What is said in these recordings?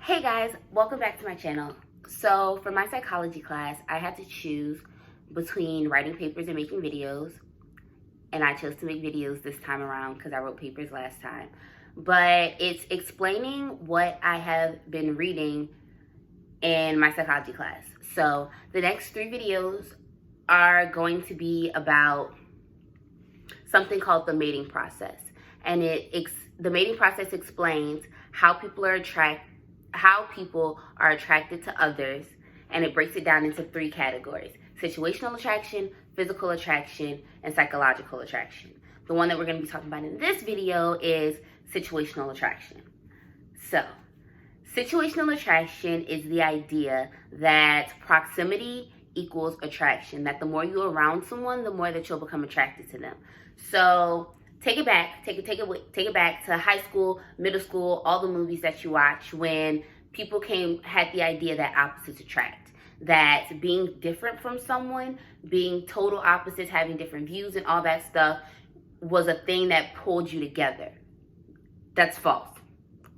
Hey guys, welcome back to my channel. So for my psychology class, I had to choose between writing papers and making videos. And I chose to make videos this time around because I wrote papers last time. But it's explaining what I have been reading in my psychology class. So the next 3 videos are going to be about something called the mating process. And the mating process explains how people are attracted to others, and it breaks it down into 3 categories: situational attraction, physical attraction, and psychological attraction. The one that we're going to be talking about in this video is situational attraction. So, situational attraction is the idea that proximity equals attraction, that the more you're around someone, the more that you'll become attracted to them. So, take it back to high school, middle school, all the movies that you watch when people had the idea that opposites attract. That being different from someone, being total opposites, having different views and all that stuff was a thing that pulled you together. That's false.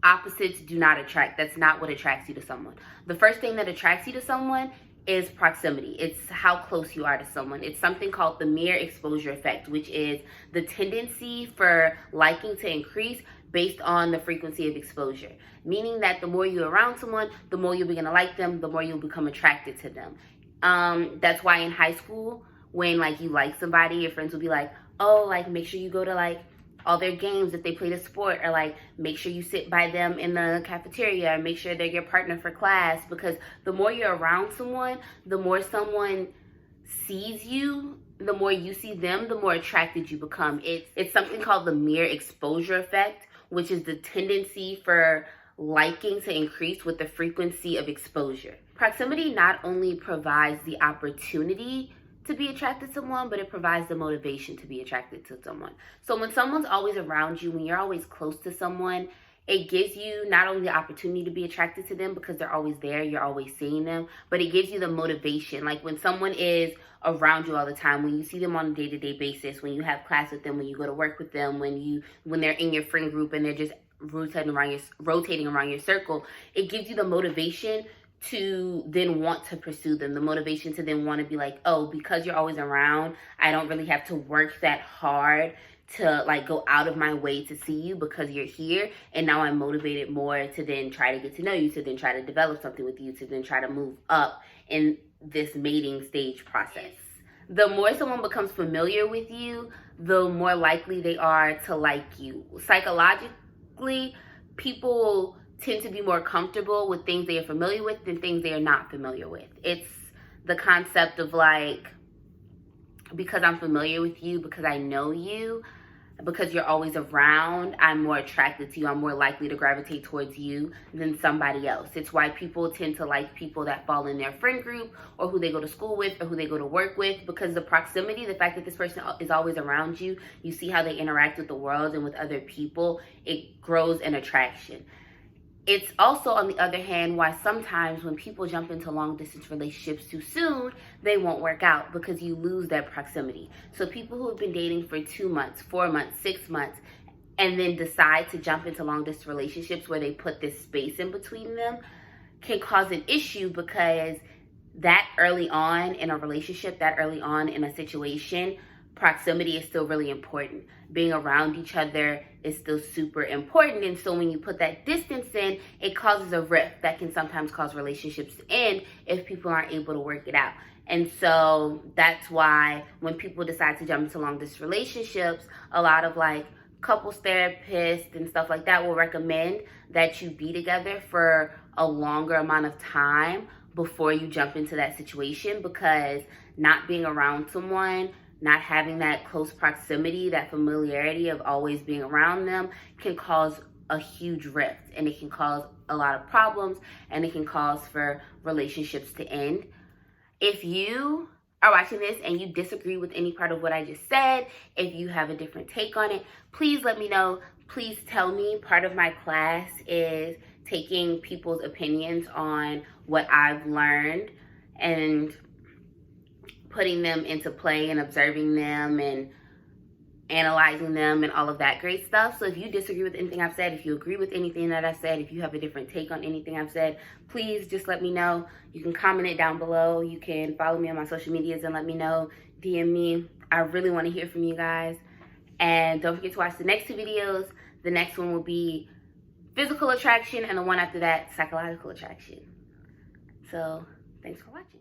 Opposites do not attract. That's not what attracts you to someone. The first thing that attracts you to someone is proximity. It's how close you are to someone. It's something called the mere exposure effect, which is the tendency for liking to increase based on the frequency of exposure. Meaning that the more you're around someone, the more you'll begin to like them, the more you'll become attracted to them. That's why in high school, when you like somebody, your friends will be like, oh, make sure you go to all their games if they played a sport, or make sure you sit by them in the cafeteria, or make sure they're your partner for class, because the more you're around someone, the more someone sees you, the more you see them, the more attracted you become. It's something called the mere exposure effect, which is the tendency for liking to increase with the frequency of exposure. Proximity not only provides the opportunity to be attracted to someone, but it provides the motivation to be attracted to someone. So when someone's always around you, when you're always close to someone, it gives you not only the opportunity to be attracted to them because they're always there, you're always seeing them, but it gives you the motivation. Like when someone is around you all the time, when you see them on a day-to-day basis, when you have class with them, when you go to work with them, when they're in your friend group and they're just rotating around your circle, it gives you the motivation to then want to pursue them, the motivation to then want to be like, oh, because you're always around, I don't really have to work that hard to go out of my way to see you because you're here, and now I'm motivated more to then try to get to know you, to then try to develop something with you, to then try to move up in this mating stage process. The more someone becomes familiar with you, the more likely they are to like you. Psychologically, people tend to be more comfortable with things they are familiar with than things they are not familiar with. It's the concept of because I'm familiar with you, because I know you, because you're always around, I'm more attracted to you. I'm more likely to gravitate towards you than somebody else. It's why people tend to like people that fall in their friend group, or who they go to school with, or who they go to work with, because the proximity, the fact that this person is always around you, you see how they interact with the world and with other people, it grows an attraction. It's also, on the other hand, why sometimes when people jump into long-distance relationships too soon, they won't work out because you lose that proximity. So people who have been dating for 2 months, 4 months, 6 months, and then decide to jump into long-distance relationships where they put this space in between them can cause an issue, because that early on in a relationship, that early on in a situation, proximity is still really important. Being around each other is still super important. And so when you put that distance in, it causes a rift that can sometimes cause relationships to end if people aren't able to work it out. And so that's why when people decide to jump into long distance relationships, a lot of couples therapists and stuff like that will recommend that you be together for a longer amount of time before you jump into that situation, because not being around someone, not having that close proximity, that familiarity of always being around them, can cause a huge rift, and it can cause a lot of problems, and it can cause for relationships to end. If you are watching this and you disagree with any part of what I just said, if you have a different take on it, please let me know. Please tell me. Part of my class is taking people's opinions on what I've learned and putting them into play and observing them and analyzing them and all of that great stuff. So if you disagree with anything I've said, if you agree with anything that I've said, if you have a different take on anything I've said, please just let me know. You can comment it down below. You can follow me on my social medias and let me know. DM me. I really want to hear from you guys. And don't forget to watch the next 2 videos. The next one will be physical attraction, and the one after that, psychological attraction. So thanks for watching.